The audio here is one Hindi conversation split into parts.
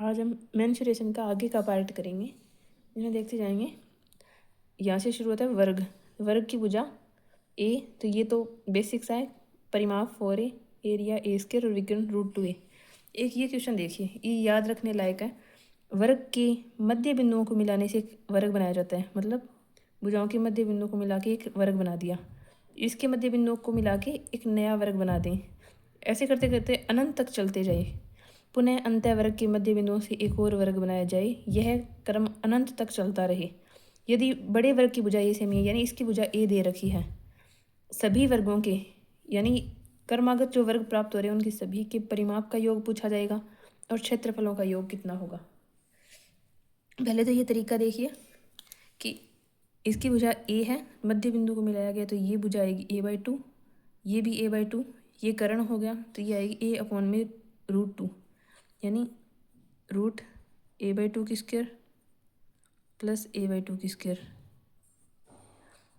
आज हम मेंसुरेशन का आगे का पार्ट करेंगे, जिन्हें देखते जाएंगे। यहाँ से शुरू होता है वर्ग। वर्ग की भुजा ए, तो ये तो बेसिक्स है। परिमाप 4a, एरिया ए स्क्वायर और विकर्ण √2a। एक ये क्वेश्चन देखिए, ये याद रखने लायक है। वर्ग के मध्य बिंदुओं को मिलाने से एक वर्ग बनाया जाता है, मतलब भुजाओं के मध्य बिंदुओं को मिला के एक वर्ग बना दिया। इसके मध्य बिंदुओं को मिला के एक नया वर्ग बना दें। ऐसे करते करते अनंत तक चलते जाए। पुनः अंतः वर्ग के मध्य बिंदुओं से एक और वर्ग बनाया जाए। यह क्रम अनंत तक चलता रहे। यदि बड़े वर्ग की भुजा ए से में, यानी इसकी भुजा ए दे रखी है, सभी वर्गों के यानी क्रमागत जो वर्ग प्राप्त हो रहे हैं उनके सभी के परिमाप का योग पूछा जाएगा और क्षेत्रफलों का योग कितना होगा। पहले तो ये तरीका देखिए कि इसकी भुजा ए है, मध्य बिंदु को मिलाया गया तो ये भुजा आएगी a/2, ये भी a/2, ये कर्ण हो गया तो ये आएगी a/√2, यानी √a/2 की स्क्वायर प्लस a/2 की स्क्वायर।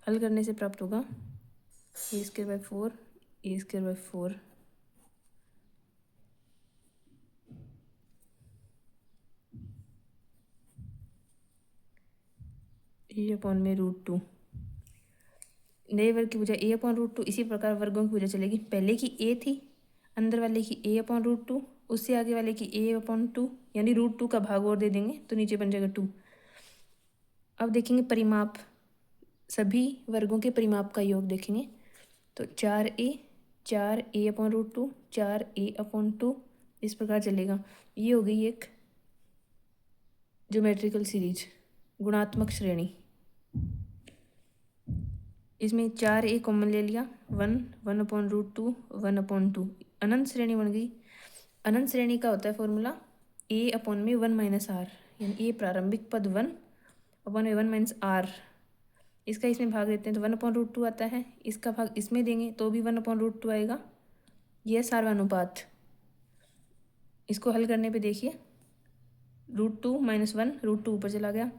हल करने से प्राप्त होगा a²/4, a²/4। a/√2। नए वर्ग की भुजा a/√2। इसी प्रकार वर्गों की भुजा चलेगी। पहले की a थी, अंदर वाले की a/√2, उससे आगे वाले की a/2, यानी √2 का भाग और दे देंगे तो नीचे बन जाएगा 2। अब देखेंगे परिमाप, सभी वर्गों के परिमाप का योग देखेंगे तो 4a, 4a/√2, 4a/2, इस प्रकार चलेगा। ये हो गई एक ज्योमेट्रिकल सीरीज, गुणात्मक श्रेणी। इसमें 4a कॉमन ले लिया, 1, 1/√2, 1/2, अनंत श्रेणी बन गई। अनंत श्रेणी का होता है फॉर्मूला a/1 - r, यानी a प्रारंभिक पद 1/1 - r। इसका इसमें भाग देते हैं तो 1/√2 आता है, इसका भाग इसमें देंगे तो भी 1/√2 आएगा। यह सार्वनुपात। इसको हल करने पे देखिए, √2 - 1, √2 ऊपर चला गया,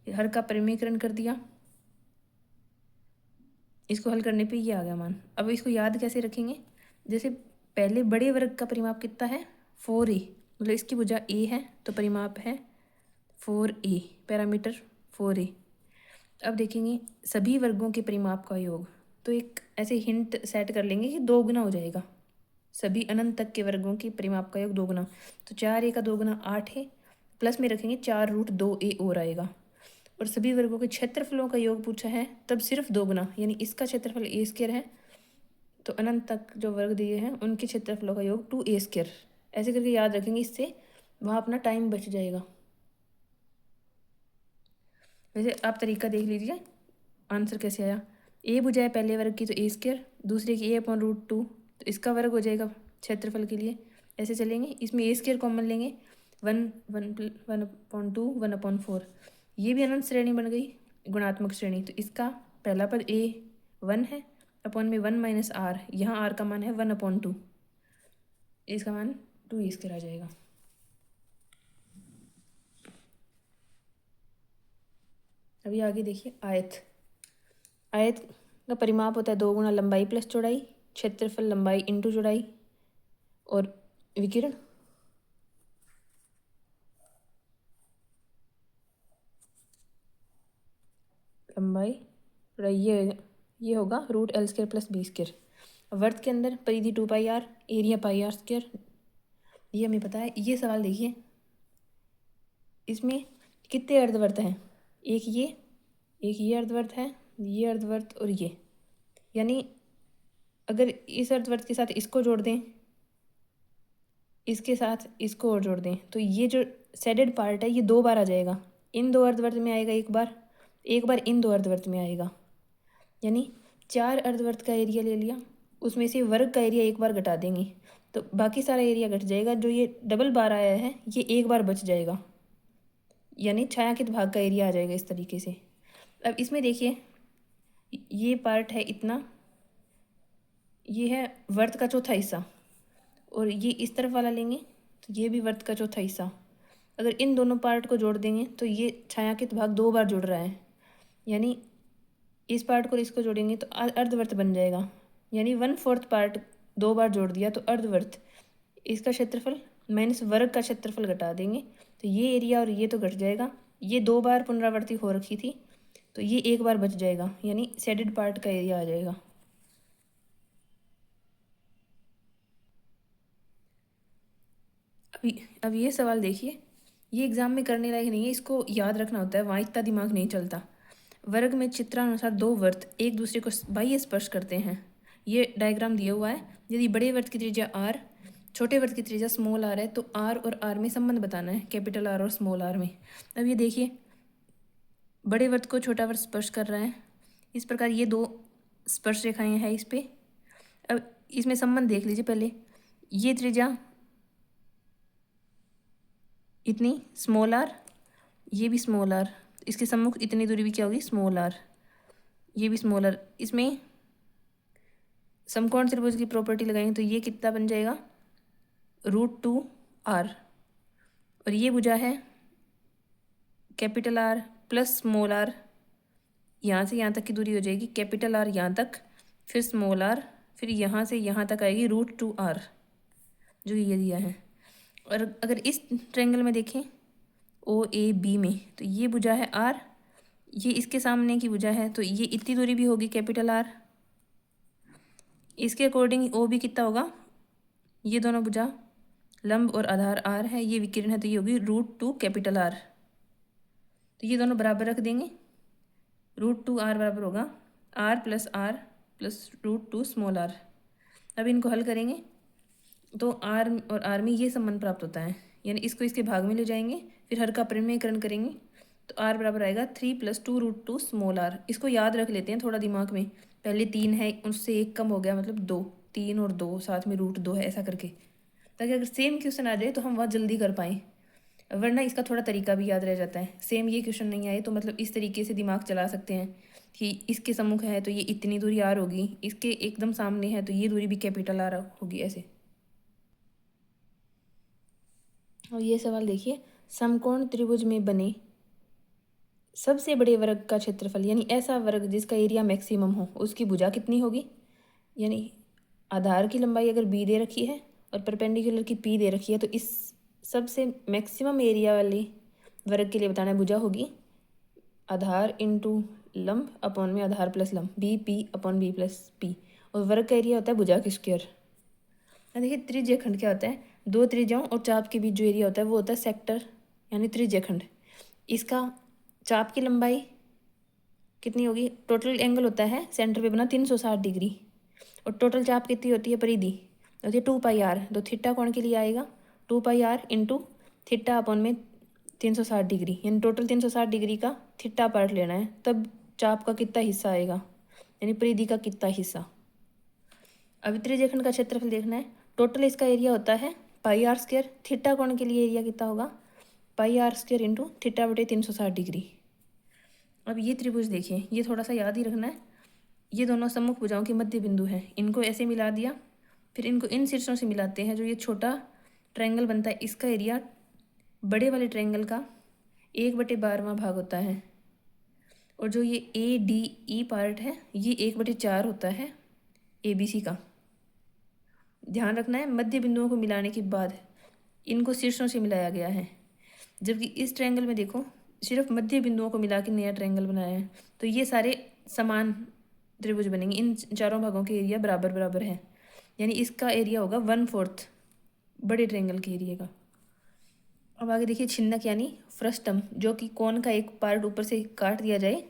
हर का परिमीकरण कर दिया। इसको हल करने पे ये आ गया मान। अब इसको याद कैसे रखेंगे, जैसे पहले बड़े वर्ग का परिमाप कितना है 4a, मतलब इसकी भुजा a है तो परिमाप है 4a, पैरामीटर 4a। अब देखेंगे सभी वर्गों के परिमाप का योग, तो एक ऐसे हिंट सेट कर लेंगे कि 2 गुना हो जाएगा। सभी अनंत तक के वर्गों के परिमाप का योग 2 गुना, तो 4a का 2 गुना 8 है, प्लस में रखेंगे 4√2a और आएगा। और सभी वर्गों के क्षेत्रफलों का योग पूछा है, तब सिर्फ 2 गुना, यानी इसका क्षेत्रफल a² है तो अनंत तक जो वर्ग दिए हैं उनके क्षेत्रफलों का योग 2a²। ऐसे करके याद रखेंगे, इससे वहाँ अपना टाइम बच जाएगा। वैसे आप तरीका देख लीजिए आंसर कैसे आया। a भुजा है पहले वर्ग की तो a², दूसरे की a/√2 तो इसका वर्ग हो जाएगा क्षेत्रफल के लिए। ऐसे चलेंगे, इसमें a² कॉमन लेंगे, 1, 1/2, 1/4। ये भी अनंत श्रेणी बन गई, गुणात्मक श्रेणी। तो इसका पहला पद a 1 है, अपॉन में 1 - r, यहाँ r का मान है 1/2, इसका मान 2a² आ जाएगा। अभी आगे देखिए आयत। आयत का परिमाप होता है 2 गुना लंबाई प्लस चौड़ाई, क्षेत्रफल लंबाई इंटू चौड़ाई, और विकिरण लंबाई चौड़ाई, ये होगा √L² + b²। वर्त के अंदर परिधि 2πr, एरिया πr², ये हमें पता है। ये सवाल देखिए, इसमें कितने अर्धवर्त हैं, एक ये अर्धवर्त है, ये अर्धवर्त और ये, यानी अगर इस अर्धवर्त के साथ इसको जोड़ दें, इसके साथ इसको और जोड़ दें, तो ये जो शेडेड पार्ट है ये 2 बार आ जाएगा। इन 2 अर्धवर्त में आएगा एक बार इन 2 अर्धवर्त में आएगा, यानी 4 अर्धवर्त का एरिया ले लिया, उसमें से वर्ग का एरिया एक बार घटा देंगे तो बाकी सारा एरिया घट जाएगा। जो ये डबल बार आया है ये एक बार बच जाएगा, यानी छायांकित भाग का एरिया आ जाएगा इस तरीके से। अब इसमें देखिए, ये पार्ट है इतना, ये है वर्त का चौथा हिस्सा, और ये इस तरफ वाला लेंगे तो ये भी वर्त का चौथा हिस्सा। अगर इन दोनों पार्ट को जोड़ देंगे तो ये छायांकित भाग 2 बार जुड़ रहा है, यानी इस पार्ट को इसको जोड़ेंगे तो अर्धवर्त बन जाएगा, यानी 1/4 पार्ट 2 बार जोड़ दिया तो अर्धवर्त। इसका क्षेत्रफल माइनस वर्ग का क्षेत्रफल घटा देंगे तो ये एरिया और ये तो घट जाएगा। ये 2 बार पुनरावृत्ति हो रखी थी तो ये एक बार बच जाएगा, यानी शेडेड पार्ट का एरिया आ जाएगा। अब ये सवाल देखिए, ये एग्जाम में करने लायक नहीं है, इसको याद रखना होता है, वहाँ इतना दिमाग नहीं चलता। वर्ग में चित्रानुसार दो वृत्त एक दूसरे को बाह्य स्पर्श करते हैं। ये डायग्राम दिया हुआ है। यदि बड़े वृत्त की त्रिज्या आर, छोटे वृत्त की त्रिज्या स्मॉल आर है, तो आर और आर में संबंध बताना है, कैपिटल आर और स्मॉल आर में। अब ये देखिए, बड़े वृत्त को छोटा वृत्त स्पर्श कर रहा है, इस प्रकार ये दो स्पर्श रेखाएं हैं इस पे। अब इसमें संबंध देख लीजिए पहले, ये त्रिज्या इतनी स्मॉल आर, ये भी स्मॉल आर, इसके सम्मुख इतनी दूरी भी क्या होगी, स्मॉल आर, ये भी स्मॉल आर। इसमें समकोण त्रिभुज की प्रॉपर्टी लगाएंगे तो ये कितना बन जाएगा, √2r। और ये भुजा है capital R plus small r, यहाँ से यहाँ तक की दूरी हो जाएगी कैपिटल आर यहाँ तक, फिर स्मॉल आर, फिर यहाँ से यहाँ तक आएगी √2r, जो ये दिया है। और अगर इस ट्रायंगल में देखें OAB में, तो ये भुजा है r, ये इसके सामने की भुजा है, तो ये इतनी दूरी भी होगी कैपिटल आर। इसके अकॉर्डिंग ओ भी कितना होगा, ये दोनों भुजा लंब और आधार r है, ये विकिरण है, तो ये होगी √2 कैपिटल आर। तो ये दोनों बराबर रख देंगे, √2r बराबर होगा r plus r plus √2 small r. अब इनको हल करेंगे तो r और r में ये संबंध प्राप्त होता है, यानी इसको इसके भाग में ले जाएंगे, फिर हर का परिमेयकरण करेंगे तो r बराबर आएगा 3 + 2 √2 स्मॉल आर। इसको याद रख लेते हैं थोड़ा दिमाग में, पहले 3 है उससे 1 कम हो गया, मतलब 2, 3 और 2 साथ में √2 है, ऐसा करके, ताकि अगर सेम क्वेश्चन आ जाए तो हम वहाँ जल्दी कर पाएँ, वरना इसका थोड़ा तरीका भी याद रह जाता है। सेम ये क्वेश्चन नहीं आए तो मतलब इस तरीके से दिमाग चला सकते हैं कि इसके सम्मुख है तो ये इतनी दूरी आर होगी, इसके एकदम सामने है तो ये दूरी भी कैपिटल आर होगी, ऐसे। और ये सवाल देखिए, समकोण त्रिभुज में बने सबसे बड़े वर्ग का क्षेत्रफल, यानी ऐसा वर्ग जिसका एरिया मैक्सिमम हो, उसकी भुजा कितनी होगी। यानी आधार की लंबाई अगर b दे रखी है और परपेंडिकुलर की p दे रखी है, तो इस सबसे मैक्सिमम एरिया वाले वर्ग के लिए बताना है, भुजा होगी आधार इंटू लंब अपॉन में आधार प्लस लंब, BP/b प्लस p, और वर्ग का एरिया होता है भुजा के स्क्वायर। देखिए त्रिज्य खंड क्या होता है, दो त्रिज्याओं और चाप के बीच जो एरिया होता है वो होता है सेक्टर, यानी त्रिज्य खंड। इसका चाप की लंबाई कितनी होगी, टोटल एंगल होता है सेंटर पे बना 360 डिग्री, और टोटल चाप कितनी होती है, परिधि होती है 2πr, तो थीटा कोण के लिए आएगा 2πr इंटू थीटा अपॉन में 360 डिग्री, यानी टोटल 360 डिग्री का थीटा पार्ट लेना है, तब चाप का कितना हिस्सा आएगा, यानी परिधि का कितना हिस्सा। अब त्रिज्यखंड का क्षेत्रफल देखना है, टोटल इसका एरिया होता है πr², थीटा कोण के लिए एरिया कितना होगा, πr² इंटू थीटा बटे 360 डिग्री। अब ये त्रिभुज देखिए, ये थोड़ा सा याद ही रखना है, ये दोनों सम्मुख भुजाओं के मध्य बिंदु हैं, इनको ऐसे मिला दिया, फिर इनको इन शीर्षों से मिलाते हैं, जो ये छोटा ट्रायंगल बनता है, इसका एरिया बड़े वाले ट्रायंगल का 1/12वां भाग होता है, और जो ये ADE पार्ट है ये 1/4 होता है ABC का। ध्यान रखना है, मध्य बिंदुओं को मिलाने के बाद इनको शीर्षों से मिलाया गया है, जबकि इस ट्रायंगल में देखो सिर्फ मध्य बिंदुओं को मिला के नया ट्रायंगल बनाया है, तो ये सारे समान त्रिभुज बनेंगे, इन चारों भागों के एरिया बराबर बराबर है, यानी इसका एरिया होगा 1/4 बड़े ट्रायंगल के एरिया का। अब आगे देखिए छिन्नक यानी फ्रस्टम, जो कि कोन का एक पार्ट ऊपर से काट दिया जाए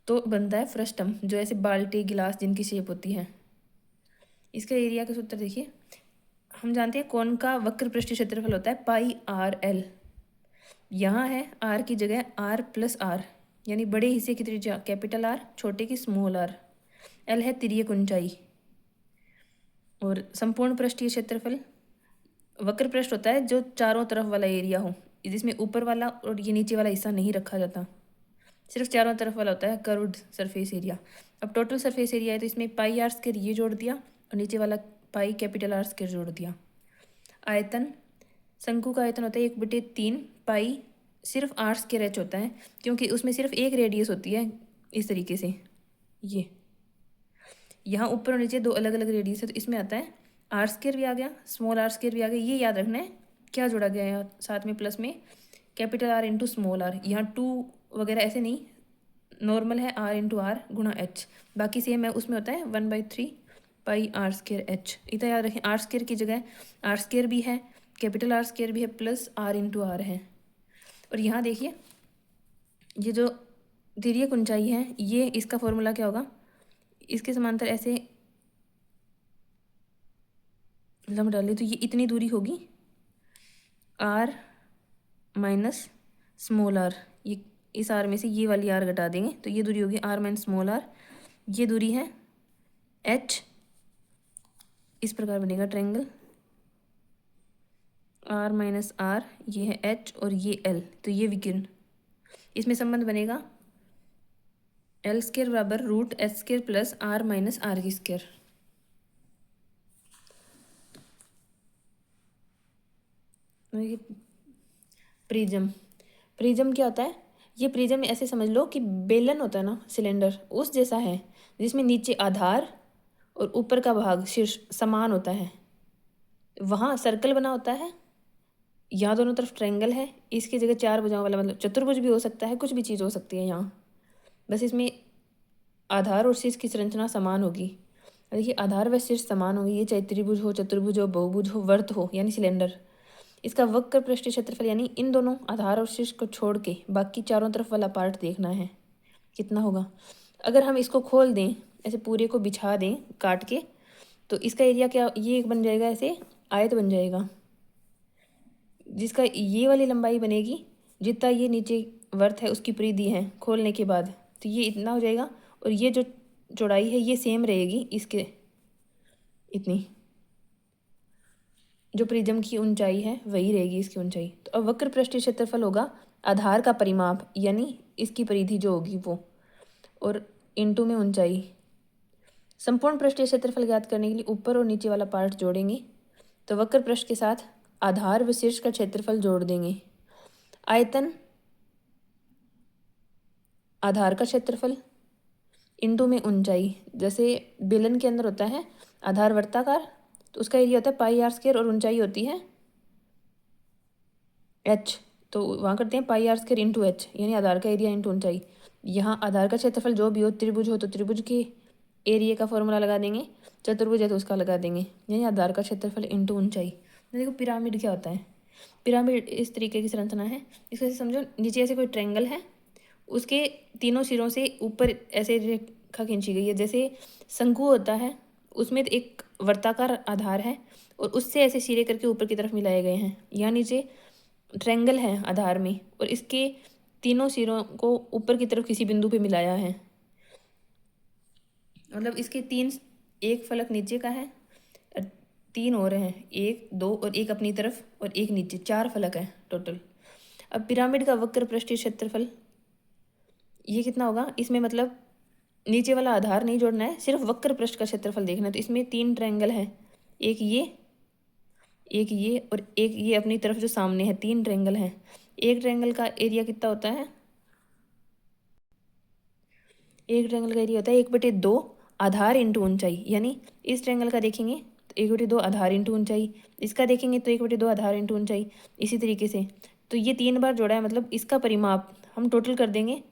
तो बनता है फ्रस्टम, जो ऐसे बाल्टी गिलास जिनकी शेप होती है। इसका एरिया का सूत्र देखिए, हम जानते हैं कोन का वक्र पृष्ठीय क्षेत्रफल होता है πRL, यहाँ है r की जगह r + r, यानी बड़े हिस्से की त्रिज्या कैपिटल R, छोटे की स्मॉल r, L है तिर्यक ऊंचाई, और संपूर्ण पृष्ठीय क्षेत्रफल वक्र पृष्ठ होता है जो चारों तरफ वाला एरिया हो, जिसमें ऊपर वाला और ये नीचे वाला हिस्सा नहीं रखा जाता, सिर्फ चारों तरफ वाला होता है कर्व्ड सरफेस एरिया। अब टोटल सरफेस एरिया है तो इसमें πr² ये जोड़ दिया और नीचे वाला पाई कैपिटल R² जोड़ दिया। आयतन, शंकु का आयतन होता है 1/3 पाई सिर्फ r²h होता है, क्योंकि उसमें सिर्फ एक रेडियस होती है, इस तरीके से ये यहाँ ऊपर और नीचे दो अलग अलग रेडियस है, तो इसमें आता है r² भी आ गया, स्मॉल r² भी आ गया, ये याद रखना है क्या जोड़ा गया है साथ में प्लस में, capital R into small r. यहाँ टू वगैरह ऐसे नहीं, नॉर्मल है आर इंटू आर गुणा एच, बाकी सेम है। उसमें होता है 1/3 पाई आर स्क्र एच। इतना याद रखें, आर स्क्र की जगह आर स्क्र भी है, कैपिटल आर स्क्र भी है, प्लस आर इंटू आर है। और यहाँ देखिए ये जो तिर्यक ऊंचाई है, ये इसका फॉर्मूला क्या होगा, इसके समांतर ऐसे लंब डाले तो ये इतनी दूरी होगी आर माइनस स्मॉल आर। ये इस आर में से ये वाली आर घटा देंगे तो ये दूरी होगी आर माइनस स्मॉल आर। ये दूरी है एच। इस प्रकार बनेगा ट्रायंगल आर माइनस आर, ये है एच और ये एल, तो ये विकिरण। इसमें संबंध बनेगा एल स्क्र बराबर root H square plus R minus R की स्क्र। प्रिज्म, प्रिज्म क्या होता है, ये प्रिज्म ऐसे समझ लो कि बेलन होता है ना, सिलेंडर, उस जैसा है, जिसमें नीचे आधार और ऊपर का भाग शीर्ष समान होता है। वहाँ सर्कल बना होता है, यहाँ दोनों तरफ ट्रायंगल है, इसकी जगह चार भुजाओं वाला, मतलब चतुर्भुज भी हो सकता है, कुछ भी चीज़ हो सकती है यहाँ, बस इसमें आधार और शीर्ष की संरचना समान होगी। देखिए आधार व शीर्ष समान होगी, ये चाहे त्रिभुज हो, चतुर्भुज हो, बहुभुज हो, वर्त हो, यानी सिलेंडर। इसका वक्र पृष्ठीय क्षेत्रफल यानी इन दोनों आधार और शीर्ष को छोड़ के बाकी चारों तरफ वाला पार्ट देखना है कितना होगा। अगर हम इसको खोल दें, ऐसे पूरे को बिछा दें काट के, तो इसका एरिया क्या, ये एक बन जाएगा, ऐसे आयत बन जाएगा, जिसका ये वाली लंबाई बनेगी जितना ये नीचे वर्त है उसकी परिधि है खोलने के बाद, तो ये इतना हो जाएगा। और ये जो चौड़ाई है ये सेम रहेगी इसके, इतनी जो प्रिज्म की ऊंचाई है वही रहेगी इसकी ऊंचाई। तो अब वक्र पृष्ठीय क्षेत्रफल होगा आधार का परिमाप यानी इसकी परिधि जो होगी वो, और इंटू में ऊंचाई। संपूर्ण पृष्ठीय क्षेत्रफल ज्ञात करने के लिए ऊपर और नीचे वाला पार्ट जोड़ेंगे, तो वक्र पृष्ठ के साथ आधार व शीर्ष का क्षेत्रफल जोड़ देंगे। आयतन आधार का क्षेत्रफल इंटू में ऊंचाई, जैसे बेलन के अंदर होता है आधार वर्ताकार, तो उसका एरिया होता है पाई आर स्क्वायर और ऊंचाई होती है एच, तो वहाँ करते हैं पाई आर स्क्वायर इंटू एच, यानी आधार का एरिया इंटू ऊंचाई। यहाँ आधार का क्षेत्रफल जो भी हो, त्रिभुज हो तो त्रिभुज के एरिया का फॉर्मूला लगा देंगे, चतुर्भुज है तो उसका लगा देंगे, यानी आधार का क्षेत्रफल इंटू ऊंचाई। देखो पिरामिड क्या होता है, पिरामिड इस तरीके की संरचना है, इसको ऐसे समझो, नीचे ऐसे कोई ट्रायंगल है, उसके तीनों सिरों से ऊपर ऐसे रेखा खींची गई है, जैसे शंकु होता है उसमें एक वर्ताकार आधार है और उससे ऐसे सिरे करके ऊपर की तरफ मिलाए गए हैं। यहाँ नीचे ट्रायंगल है आधार में और इसके तीनों सिरों को ऊपर की तरफ किसी बिंदु पे मिलाया है, मतलब इसके तीन, एक फलक नीचे का है और तीन और हैं, एक दो और एक अपनी तरफ और एक नीचे, चार फलक है टोटल। अब पिरामिड का वक्र पृष्ठीय क्षेत्रफल ये कितना होगा, इसमें मतलब नीचे वाला आधार नहीं जोड़ना है, सिर्फ वक्र पृष्ठ का क्षेत्रफल देखना है। तो इसमें तीन ट्रायंगल है, एक ये और एक ये अपनी तरफ जो सामने है, तीन ट्रायंगल हैं। एक ट्रायंगल का एरिया कितना होता है, एक ट्रायंगल का एरिया होता है 1/2 आधार इंटू ऊंचाई, यानी इस ट्रायंगल का देखेंगे तो 1/2 आधार इंटू ऊंचाई, इसका देखेंगे तो 1/2 आधार इंटू ऊंचाई, इसी तरीके से। तो ये तीन बार जोड़ा है, मतलब इसका परिमाप हम टोटल कर देंगे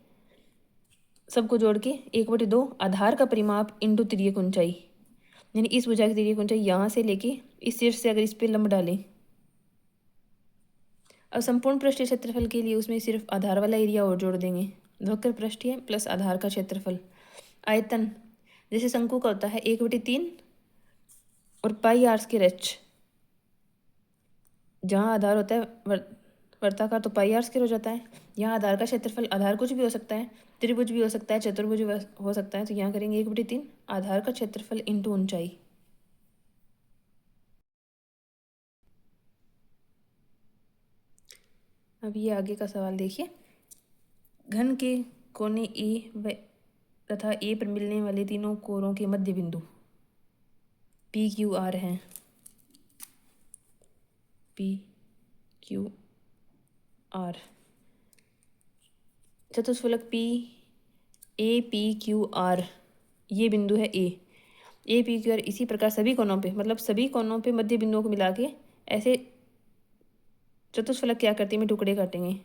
सबको जोड़ के 1/2 आधार का परिमाप इंटू तिर्यक ऊंचाई, यानी इस भुजा की तिर्यक ऊंचाई यहाँ से लेके इस शीर्ष से अगर इस पे लंब डालें। अब संपूर्ण पृष्ठीय क्षेत्रफल के लिए उसमें सिर्फ आधार वाला एरिया और जोड़ देंगे, वक्र पृष्ठीय प्लस आधार का क्षेत्रफल। आयतन जैसे शंकु का होता है 1/3 और पाई आर स्क्वायर एच, जहाँ आधार होता है वर्ताकार तो पाई आर स्क्वायर हो जाता है। यहाँ आधार का क्षेत्रफल, आधार कुछ भी हो सकता है, त्रिभुज भी हो सकता है, चतुर्भुज हो सकता है, तो यहाँ करेंगे 1/3 आधार का क्षेत्रफल इंटू ऊंचाई। अब ये आगे का सवाल देखिए, घन के कोने ए व तथा ए पर मिलने वाले तीनों कोरों के मध्य बिंदु पी क्यू आर हैं, पी क्यू आर। चतुष्फलक पी क्यू आर, ये बिंदु है ए पी क्यू आर। इसी प्रकार सभी कोनों पे, मतलब सभी कोनों पे मध्य बिंदुओं को मिला के ऐसे चतुष्फलक की आकृति में टुकड़े काटेंगे।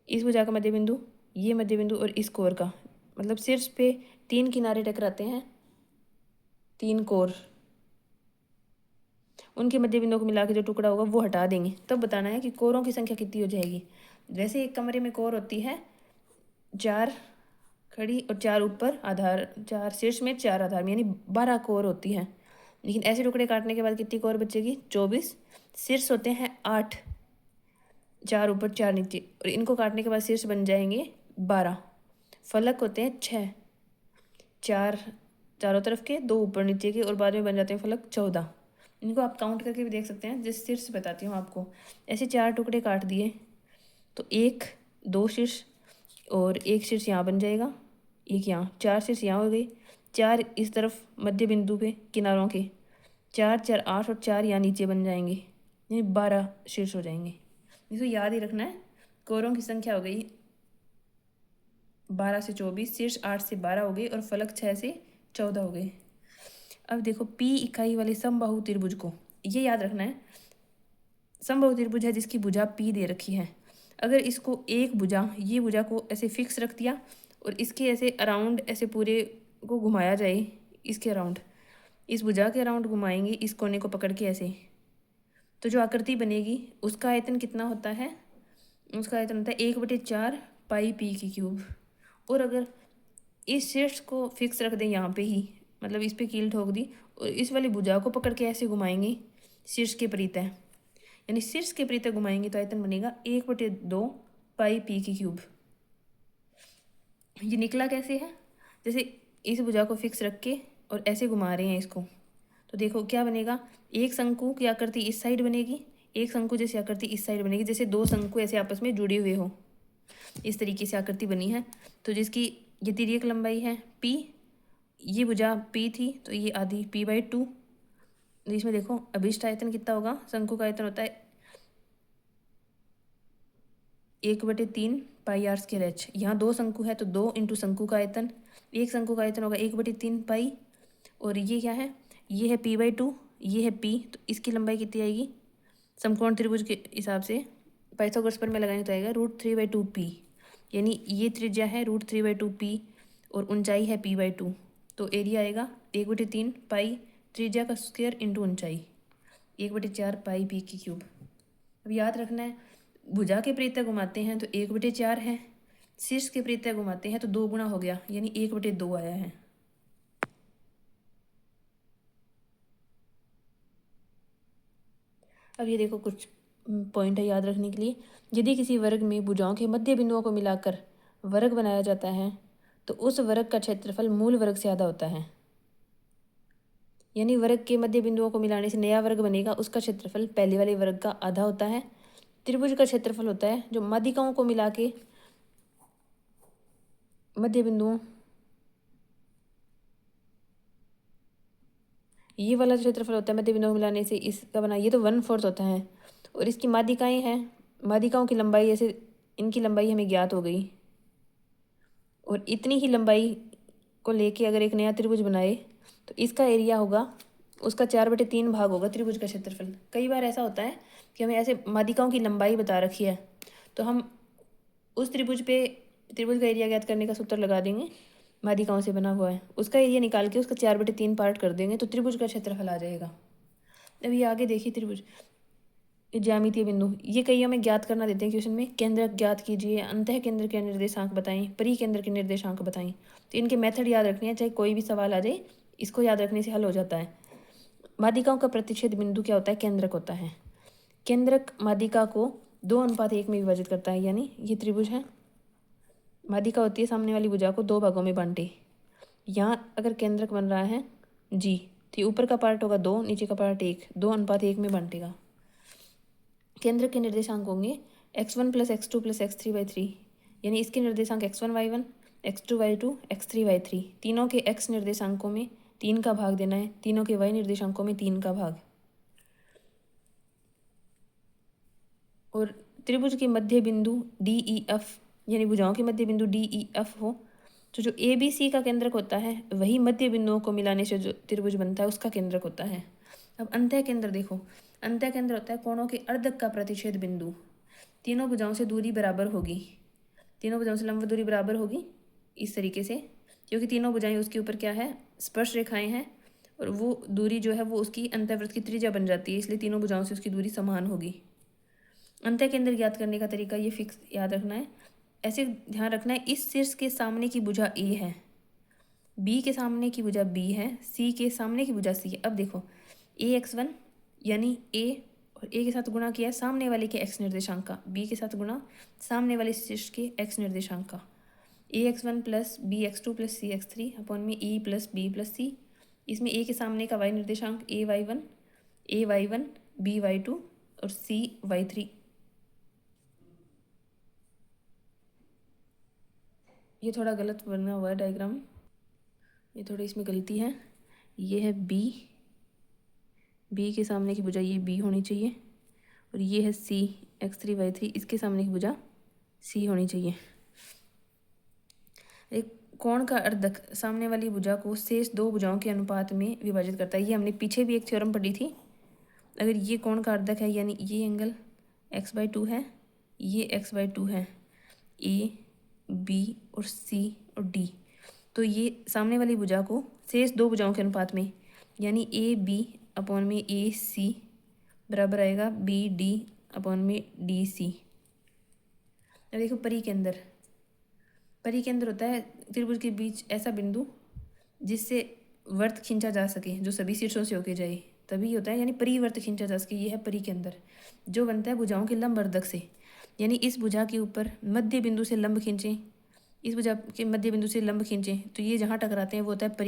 इस भुजा का मध्य बिंदु, ये मध्य बिंदु और इस कोर का, मतलब शीर्ष पे 3 किनारे टकराते हैं, 3 कोर, उनके मध्य बिंदु को मिला के जो टुकड़ा होगा वो हटा देंगे। तब बताना है कि कोरों की संख्या कितनी हो जाएगी। जैसे एक कमरे में कोर होती है 4 खड़ी और 4 ऊपर आधार, 4 शीर्ष में 4 आधार में, यानी 12 कोर होती हैं। लेकिन ऐसे टुकड़े काटने के बाद कितनी कोर बचेगी? 24। शीर्ष होते हैं 8, 4 ऊपर 4 नीचे, और इनको काटने के बाद शीर्ष बन जाएंगे 12। फलक होते हैं 6, 4 चारों तरफ के, 2 ऊपर नीचे के, और बाद में बन जाते हैं फलक 14। इनको आप काउंट करके भी देख सकते हैं, जिस शीर्ष बताती हूँ आपको। ऐसे 4 टुकड़े काट दिए तो 1 2 शीर्ष और 1 शीर्ष यहाँ बन जाएगा, एक यहाँ, 4 शीर्ष यहाँ हो गई, 4 इस तरफ मध्य बिंदु पे किनारों के, 4 4 8 और 4 यहाँ नीचे बन जाएंगे, यानी 12 शीर्ष हो जाएंगे। इसको याद ही रखना है। कोरों की संख्या हो गई 12 से 24, शीर्ष 8 से 12 हो गए, और फलक 6 से 14 हो गए। अब देखो P इकाई वाले समबाहु त्रिभुज को, ये याद रखना है, समबाहु त्रिभुज है जिसकी भुजा P दे रखी है। अगर इसको एक भुजा, ये भुजा को ऐसे फिक्स रख दिया और इसके ऐसे अराउंड ऐसे पूरे को घुमाया जाए, इसके अराउंड, इस भुजा के अराउंड घुमाएंगे इस कोने को पकड़ के ऐसे, तो जो आकृति बनेगी उसका आयतन कितना होता है? उसका आयतन होता है 1/4 पाई P की क्यूब। और अगर इस शीर्ष को फिक्स रख दें यहाँ पे ही, मतलब इस पे कील ठोक दी और इस वाली भुजा को पकड़ के ऐसे घुमाएंगे शीर्ष के परितः, यानी शीर्ष के परितः घुमाएंगे तो आयतन बनेगा 1/2 पाई P की क्यूब। ये निकला कैसे है? जैसे इस भुजा को फिक्स रख के और ऐसे घुमा रहे हैं इसको, तो देखो क्या बनेगा, एक शंकु की आकृति इस साइड बनेगी, एक शंकु जैसी आकृति इस साइड बनेगी, जैसे 2 शंकु ऐसे आपस में जुड़े हुए हो, इस तरीके से आकृति बनी है। तो जिसकी ये तिर्यक लंबाई है P, ये भुजा P थी तो ये आधी P/2। इसमें देखो अभिष्ट आयतन कितना होगा? शंकु का आयतन होता है 1/3 पाई r²h। यहाँ 2 शंकु है तो 2 इंटू शंकु का आयतन, एक शंकु का आयतन होगा 1/3 पाई, और ये क्या है? ये है P/2, ये है P, तो इसकी लंबाई कितनी आएगी? समकोण त्रिभुज के हिसाब से पाइथागोरस पर में लगाएंगे तो आएगा √3/2p, यानी ये त्रिज्या है √3/2p और ऊंचाई है P/2, तो एरिया आएगा 1/3 पाई त्रिज्या का स्क्वायर इंटू ऊंचाई 1/4 पाई P की क्यूब। अब याद रखना है, भुजा के परितः घुमाते हैं तो 1/4 है, शीर्ष के परितः घुमाते हैं तो 2 गुना हो गया, यानी 1/2 आया है। अब ये देखो कुछ पॉइंट है याद रखने के लिए। यदि किसी वर्ग में भुजाओं के मध्य बिंदुओं को मिलाकर वर्ग बनाया जाता है तो उस वर्ग का क्षेत्रफल मूल वर्ग से आधा होता है, यानी वर्ग के मध्य बिंदुओं को मिलाने से नया वर्ग बनेगा, उसका क्षेत्रफल पहले वाले वर्ग का आधा होता है। त्रिभुज का क्षेत्रफल होता है जो माध्यिकाओं को मिला के मध्य बिंदुओं, ये वाला क्षेत्रफल होता है मध्य बिंदुओं को मिलाने से इसका बना, ये तो 1/4 होता है। और इसकी माध्यिकाएं हैं, माध्यिकाओं की लंबाई ऐसे, इनकी लंबाई हमें ज्ञात हो गई, और इतनी ही लंबाई को लेके अगर एक नया त्रिभुज बनाए तो इसका एरिया होगा, उसका 4/3 भाग होगा त्रिभुज का क्षेत्रफल। कई बार ऐसा होता है कि हमें ऐसे माध्यिकाओं की लंबाई बता रखी है तो हम उस त्रिभुज पे त्रिभुज का एरिया ज्ञात करने का सूत्र लगा देंगे, माध्यिकाओं से बना हुआ है, उसका एरिया निकाल के उसका 4/3 पार्ट कर देंगे तो त्रिभुज का क्षेत्रफल आ जाएगा। अब ये आगे देखिए त्रिभुज, ज्यामितीय बिंदु, ये कई हमें ज्ञात करना देते हैं क्वेश्चन में। केंद्रक ज्ञात कीजिए, अंतः केंद्र के निर्देशांक बताएं, परिकेंद्र के निर्देशांक बताएं। तो इनके मेथड याद रखने हैं, चाहे कोई भी सवाल आ जाए इसको याद रखने से हल हो जाता है। माध्यिकाओं का प्रतिच्छेद बिंदु क्या होता है? केंद्रक होता है। केंद्रक माध्यिका को 2:1 में विभाजित करता है, यानी ये त्रिभुज है, माध्यिका होती है सामने वाली भुजा को 2 भागों में बांटे। यहाँ अगर केंद्रक बन रहा है G, तो ऊपर का पार्ट होगा 2, नीचे का पार्ट 1, 2:1 में बांटेगा। केंद्र के निर्देशांक होंगे x1 + x2 + x3/3, यानी इसके निर्देशांक x1 y1, x2 y2, x3 y3, तीनों के x निर्देशांकों में 3 का भाग देना है, तीनों के y निर्देशांकों में 3 का भाग। और त्रिभुज के मध्य बिंदु DEF, यानी भुजाओं के मध्य बिंदु DEF हो तो जो ABC का केंद्रक होता है वही मध्य बिंदुओं को मिलाने से जो त्रिभुज बनता है उसका केंद्रक होता है। अब अंतः केंद्र देखो, अंतः केंद्र होता है कोणों के अर्धक का प्रतिच्छेद बिंदु। तीनों भुजाओं से दूरी बराबर होगी, तीनों भुजाओं से लंब दूरी बराबर होगी इस तरीके से, क्योंकि तीनों भुजाएं उसके ऊपर क्या है, स्पर्श रेखाएं हैं, और वो दूरी जो है वो उसकी अंतःवृत्त की त्रिज्या बन जाती है, इसलिए तीनों भुजाओं से उसकी दूरी समान होगी। अंतः केंद्र ज्ञात करने का तरीका ये फिक्स याद रखना है, ऐसे ध्यान रखना है, इस शीर्ष के सामने की भुजा ए है, बी के सामने की भुजा बी है, सी के सामने की भुजा सी है। अब देखो AX1 यानी ए और ए के साथ गुणा किया है सामने वाले के x निर्देशांक का, बी के साथ गुणा सामने वाले शीर्ष के x निर्देशांक का, AX1 plus BX2 plus CX3 upon में E plus B plus C। इसमें ए के सामने का y निर्देशांक AY1 BY2 और CY3। ये थोड़ा गलत बना हुआ है डायग्राम, ये थोड़ी इसमें गलती है। ये है बी के सामने की भुजा ये बी होनी चाहिए, और ये है CX3Y3, इसके सामने की भुजा सी होनी चाहिए। एक कोण का अर्धक सामने वाली भुजा को शेष दो भुजाओं के अनुपात में विभाजित करता है। ये हमने पीछे भी एक थ्योरम पढ़ी थी। अगर ये कोण का अर्धक है यानी ये एंगल x/2 है, ये x/2 है, A B और C और D, तो ये सामने वाली भुजा को शेष दो भुजाओं के अनुपात में यानी AB अपॉन में AC बराबर आएगा BD अपॉन में DC। अब देखो परिकेंद्र होता है त्रिभुज के बीच ऐसा बिंदु जिससे वर्त खींचा जा सके, जो सभी शीर्षों से होके जाए, तभी होता है, यानी परिवर्त खींचा जा सके। ये है परिकेंद्र, जो बनता है भुजाओं के लंब अर्धक से, यानी इस भुजा के ऊपर मध्य बिंदु से लंब खींचें, इस भुजा के मध्य बिंदु से लंब खींचें, तो ये जहाँ टकराते हैं वो होता है